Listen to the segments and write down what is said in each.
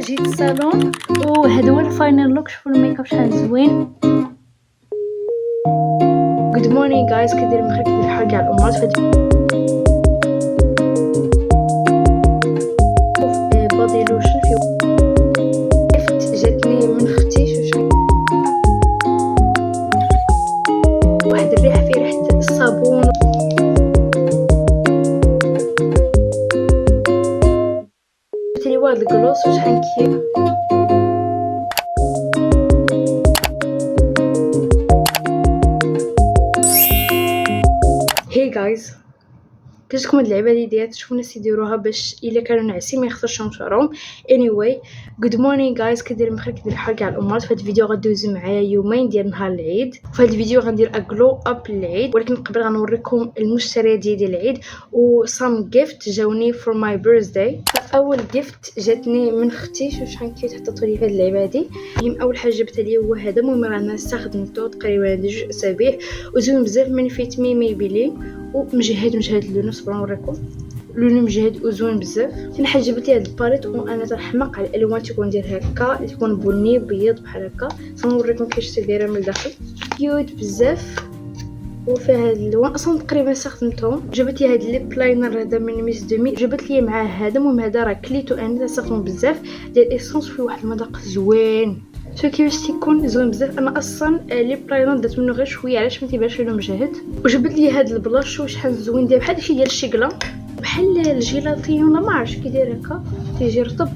جيت الصالون وهذا هو الفاينل لوك. شوفوا الميك اب شحال زوين. جود مورنينغ جايز، كدير بخير؟ كدير بحال كاع الامورات. بادي لوشن في جاتني من اختي. شوف شحال واحد الريحه، فيه ريحه الصابون. درت لي واحد الكلوس وشحال كيف. هي جايز، كتجيكم هاد اللعبه ديال تشوفوا الناس يديروها باش الا كانوا ناعسين ما يخسرشهم شعرهم. anyway good morning guys، كدير بخير؟ كدير بحال كاع الامورات. في هاد الفيديو غدوزو معايا يومين ديال نهار العيد. في هاد الفيديو غندير اجلو اب للعيد، ولكن قبل غنوريكم المشتريات ديال العيد و some gift جاوني for my birthday. اول gift جاتني من اختي. شوف شحال كيوت حطيتو لي في هاد اللعبه هادي. المهم اول حاجه جبتها لي هو هذا. المهم انا استخدمته تقريبا 2 اسابيع وزوين بزاف من فيت مي ميبيلين ومجهد اللون. صبروا نوريكم لونه مجهد وزوين بزاف. ثاني حاجه جبت لي هاد الباليط وانا تنحماق على الالوان تكون ديال هكا، تكون بني بيض بحال هكا. نوريكم كيفاش دايره من الداخل. كيوت بزاف وفيها هاد اللون. اصلا تقريبا استخدمتهم. جبت لي هاد الليب لاينر هذا من ميس دومي. جبت لي معاه هذا. المهم هذا راه كليتو انا تستخدمه بزاف ديال ايسونس، فيه واحد المذاق زوين. شوف كيفاش تيكون زوين بزاف. انا اصلا ليب لاينر درت منه غير شويه علاش ما تيبانش لونه مجهد. وجبت لي هاد البلاش. شوف شحال زوين، داير بحال داكشي ديال الشيكلا، بحال الجيلاتين ولا ما عرفتش كي داير هكا، تيجي رطب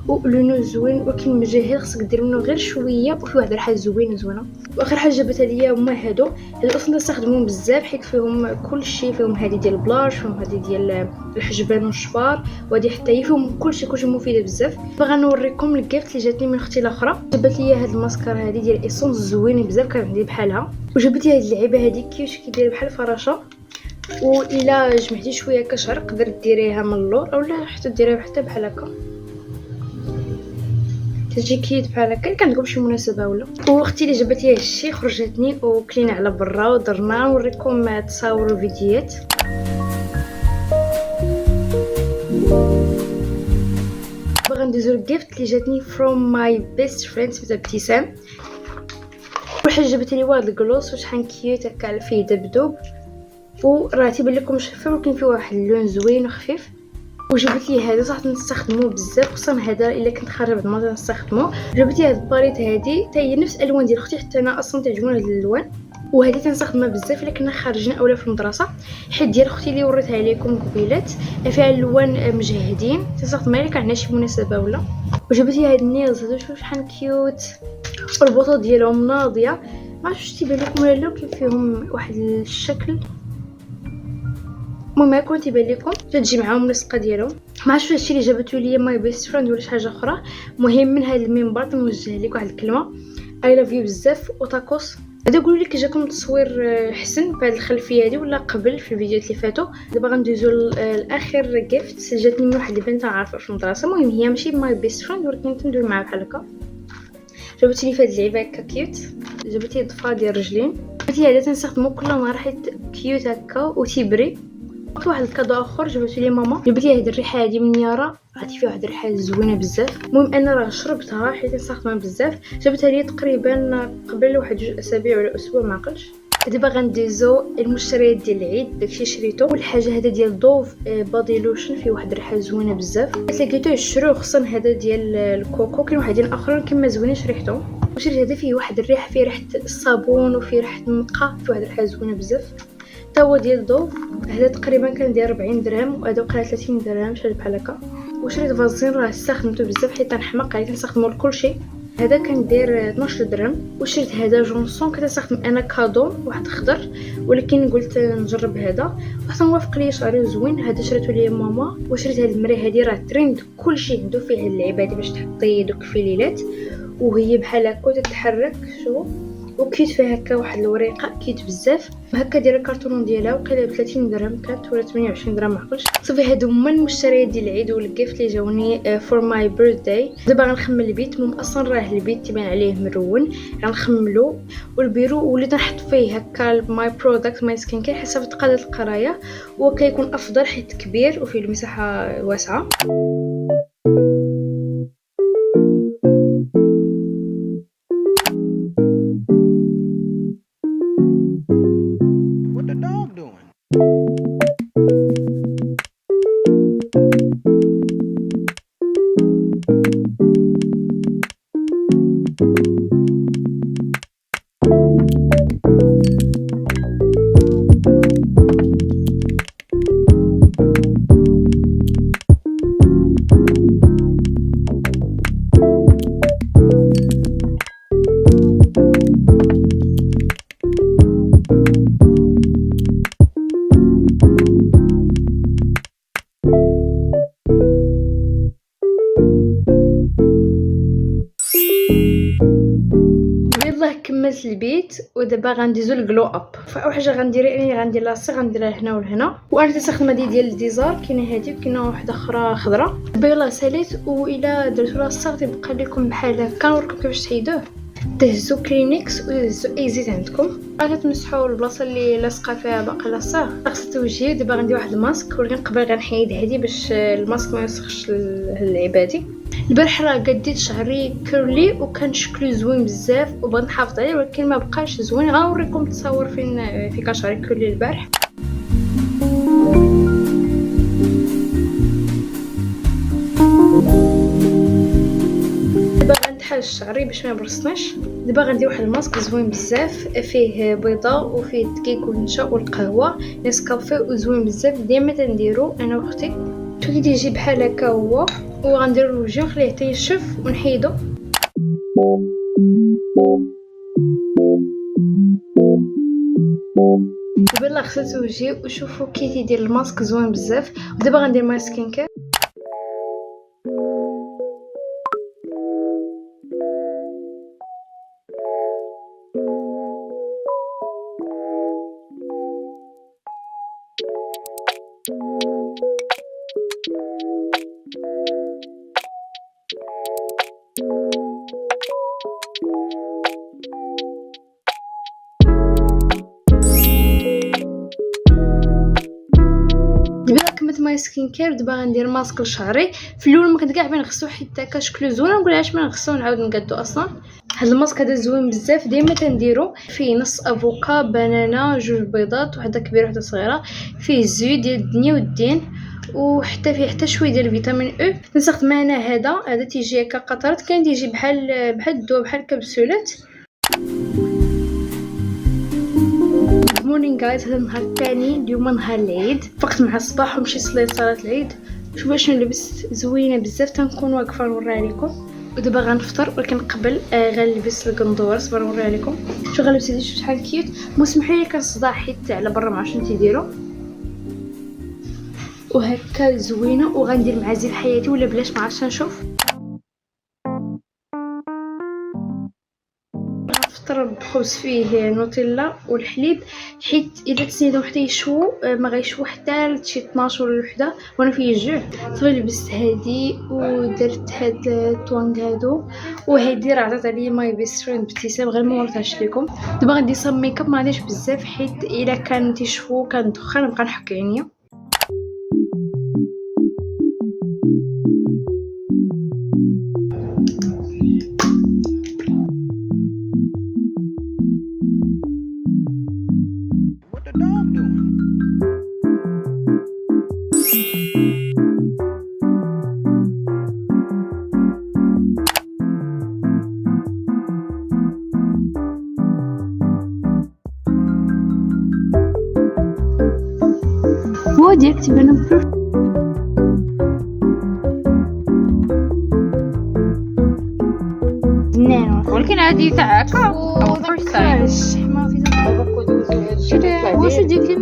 ولونه زوين ولكن مجهد. خصك دير منه غير شويه وفي واحد الريحه زوينه. واخر حاجه جبتها ليا هما هادو اصلا نستخدمهم بزاف حيت فيهم كلشي. فيهم هذه ديال البلاش، فيهم هذه ديال الحجبان والشفار، وهذه حتى هي فيهم كلشي مفيده بزاف. باغا نوريكم الكيفت اللي جاتني من اختي الاخرى. جبت لي هاد الماسكارا هذه ديال ايسونس زوينه بزاف، كان عندي بحالها. وجبت لي هاد اللعيبه هذه كيفاش كيدير بحال الفراشه، والا جمعتي شويه كشعر تقدر ديريها من اللور اولا حتى ديريها حتى بحال هكا، تجي كيت بحال هكا. كان عندكم شي مناسبه ولا. واختي اللي جبت لي هادشي خرجتني وكلينا على برا ودرنا. نوريكم تصاور الفيديوهات. باغا ندوزو الجيفت اللي جاتني from my best friend سميتها ابتسام. اول حاجه جبت لي واحد الكلوس وشحال كيوت هكا فيه دبدوب، وراه تيبان لكم شفاف ولكن فيه واحد اللون زوين وخفيف. وجبت لي هذا صح نستخدموه بزاف، خصوصا هذا الا كنت خارجه بعد ما نستخدموه. جبت لي هاد الباليط هادي حتى هي نفس الالوان ديال اختي، حتى انا اصلا تعجبوني هاد الالوان. وهذه تنستخدمها بزاف الا كنا خارجين اولا في المدرسه، حيت ديال اختي اللي وريتها لكم قبيلات فيها الوان مجهدين تنستخدمها الا كان عندنا شي مناسبه ولا. وجبت لي هاد النيلز هادو. شوفوا شحال كيوت والبوطه ديالهم ناضيه. ما عرفتش تيبان لكم ولا لا، فيهم واحد الشكل. المهم يكون تيبان لكم تجي معاهم لصقه ديالهم. ما عرفتش هادشي اللي جابتو ليا ماي بيست فريند ولا شي حاجه اخرى. المهم من هذا المنبر تنوجه لك واحد الكلمه اي لاف يو بزاف وتاكوس. هذا قولوا لي كي جاكم التصوير حسن بهذه الخلفيه هذه ولا قبل في الفيديوهات اللي فاتوا. دابا غندوزو لاخر جيفت جاتني من واحد البنت عارفه في المدرسه. المهم هي ماشي ماي بيست فريند ولكن تندوي معاها بحال هكا. جابت لي في هاد اللعيبه هكا كيوت. جابت لي ضفه ديال الرجلين. قلت لي هذا تنستخدمو كل نهار حيت كيوت هكا وتيبري. واحد الكادو اخر جبت لي ماما. جبت لي هاد الريحه هادي من يارا، عرفتي فيها واحد الريحه زوينه بزاف. المهم انا راه شربتها حيت نستخدمها بزاف. جبتها لي تقريبا قبل واحد 2 اسابيع ولا اسبوع ما عقلتش. دابا غنديزو المشتريات ديال العيد داكشي شريتو. اول حاجه هذا ديال دوف بادي لوشن، فيه واحد الريحه زوينه بزاف. لقيتوه شروه، خصوصا هذا ديال الكوكو. كاين واحدين اخرين كما زوينين شريتهم. وشريت هذا فيه واحد الريحه، فيه ريحه الصابون وفيه ريحه النقا، فيه واحد الريحه زوينه بزاف. تا هو ديال دوف هذا تقريبا كان داير 40 درهم وهذا وقع 30 درهم شحال بحال هكا. وشريت فازلين راه استخدمته بزاف حيت نحماق عليه كنستخدمو لكلشي. هذا كان داير 12 درهم. وشريت هذا جونسون كنستخدم انا كادون واحد خضر، ولكن قلت نجرب هذا حتى موافق ليا شعري زوين. هذا شريته ليا ماما. وشريت هذه المرايه هذه راه ترند كلشي عنده فيه هاد اللعيبه هذه باش تحطي دوك الفيليلات وهي بحال هكا تتحرك. شوفوا وكيت فيها هكا واحد الوريقه كيت بزاف هكا دايره الكرتون ديالها. وقيله ب 30 درهم كانت ولا 28 درهم ما عقلتش. صافي هادو هما المشتريات ديال العيد والكيفت اللي جاوني فور ماي بيرثداي. دابا غنخمل البيت. المهم اصلا راه البيت تيبان عليه مرون، غنخملو. والبيرو وليت نحط فيه هكا ماي برودكت ماي سكين كير حسب تقادة القرايه، وكيكون افضل حيت كبير وفيه المساحه واسعه. كملت البيت ودابا غنديزو للجلو اب. فاول حاجه غندير اني غندير لاصق غنديرها هنا ولهنا، وانا تستخدم هذه ديال الديزار. كاينه هذه وكاينه واحده اخرى خضراء. يلاه ساليت، والا درتو لاصق تيبقى لكم بحال هكا. نوريكم كيفاش تحيدوه. تهزو كلينكس وتهزو اي زيت عندكم، غتمسحوا البلاصه اللي لاصقه فيها باقي لاصق. غسلت وجهي، دابا غندير واحد الماسك، ولكن قبل غنحيد هذه باش الماسك ما يوسخش العبادي. البارح راه قديت شعري كيرلي وكان شكله زوين بزاف وبغيت نحافظ عليه، ولكن ما بقاش زوين. غنوريكم التصاور فين كان شعري كيرلي البارح. دابا غنحل شعري باش ما يبرصنيش. دابا غندير واحد الماسك زوين بزاف، فيه بيضه وفيه الدقيق والنشا والقهوه نسكافيه وزوين بزاف. ديما تنديرو انا واختي. شوفي تيجي بحال هكا هو، وغنديرو الوجه ونخليه حتى يشف ونحيدو. دابا لا غسلت وجهي وشوفوا كي تيدير الماسك زوين بزاف. ودابا غندير ماي سكين كير. دابا كملت ماي سكين كير. دابا غندير ماسك لشعري. في الاول ما كنت كاع بنغسلو حيت هكا شكلو زوين، نقول علاش ما نغسلو نعاود نقادو. اصلا هاد الماسك هذا زوين بزاف، ديما تنديرو فيه نص افوكا، بنانه، جوج بيضات، وحده كبيره وحده صغيره، فيه الزيوت ديال الدنيا والدين، وحتى فيه حتى شويه ديال فيتامين او. نستخدم انا هذا تيجي هكا قطرات، كاين تيجي بحال الدواء بحال الكبسولات. مورنينغ جايز، هذا النهار الثاني. اليوم نهار العيد، فقت مع الصباح ومشيت صليت صلاه العيد. شوفوا شنو لبست، زوينه بزاف. تنكون واقفه نوريها لكم. ودابا غنفطر، ولكن قبل غنلبس القندور. صبر نوريها لكم. شو غنلبس هذه، شوف شحال كيوت. مسمحوا لي كنصداع حيت على برا ما عرفتش شنو تيديروا. وهكا زوينه. وغندير مع زيت حياتي ولا بلاش ما عرفتش نشوف. غنفطر بخبز فيه نوتيلا والحليب، حيت الا تسنيدو حتى يشوو ما غيشوو حتى شي 12 ولا وحده وانا فيه الجوع. صافي لبست هادي ودرت هاد الطوانق هادو، وهادي راه عطات عليا ماي بيست فريند ابتسام، غير ما وريتهاش لكم. دابا غندير صاب ميكاب، ما غاديش بزاف حيت الا كان تيشوو كندخن نبقى نحك عينيا. ديريكت بنفس نانو، ولكن هذه تاع هكا او فيرست تايم ما في زعما واش ديك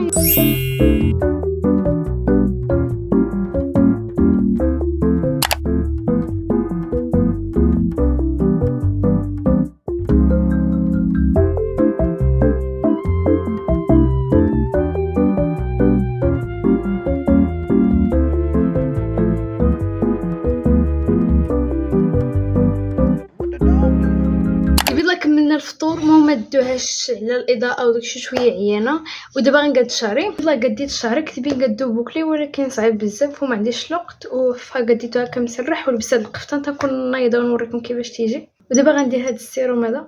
من الفطور. ما دوهاش على الاضاءه وداكشي، شويه عيانه. ودابا غنقاد شعري. والله قديت شعري، كنت بين قادو بوكلي ولكن صعيب بزاف وما عنديش الوقت، فقديتو هكا مسرح ولبست هاد القفطان تنكون نايضه ونوريكم كيفاش تيجي. ودابا غندير هاد السيروم هذا.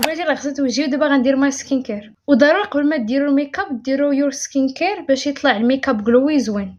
بغيتي راه غسلت وجهي. ودابا غندير ماي سكين كير. وضروري قبل ما ديروا الميك اب ديروا يور سكين كير باش يطلع الميك اب غلوي زوين.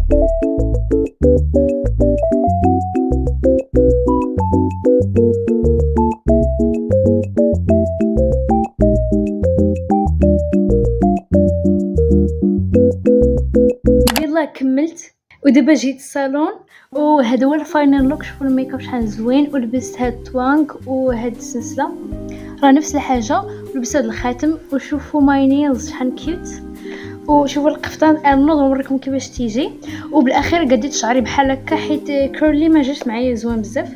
يلا كملت ودابا جيت الصالون، وهذا هو الفاينل لوك. شوفوا الميك اب شحال زوين، ولبست هاد التوانك وهاد السلسله راه نفس الحاجه، ولبست هاد الخاتم، وشوفوا ماي نيلز شحال كيوت، وشوفوا القفطان. نوض نوريكم كيفاش تيجي. وبالاخير قديت شعري بحال هكا حيت كيرلي ما جاش معايا زوين بزاف.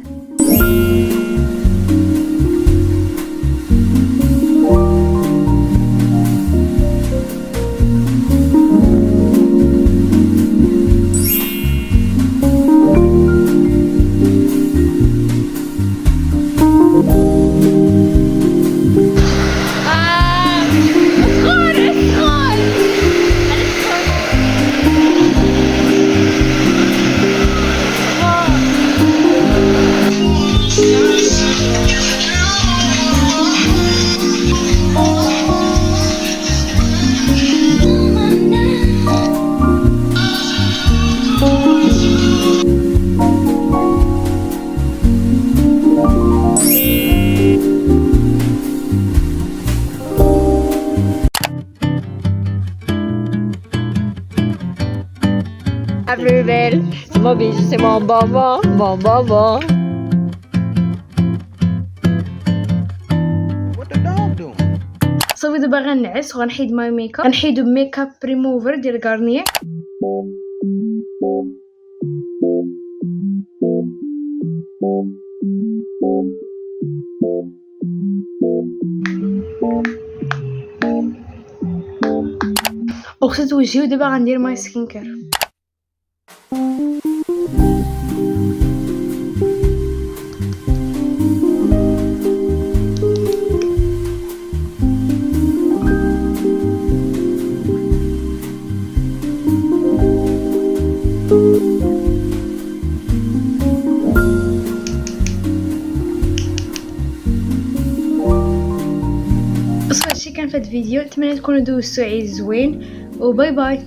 La plus belle, c'est mon bijou, c'est mon bonbon, mon bonbon. What the dog doing? صافي دابا غنعس وغنحيد ماي ميك اب، غنحيدو بميك اب ريموفر ديال غارنيير. وغسلت وجهي ودابا غندير ماي سكين كير. بس هادشي كان في هاد الفيديو، نتمنى تكونوا دوزتو عيد زوين، وباي باي.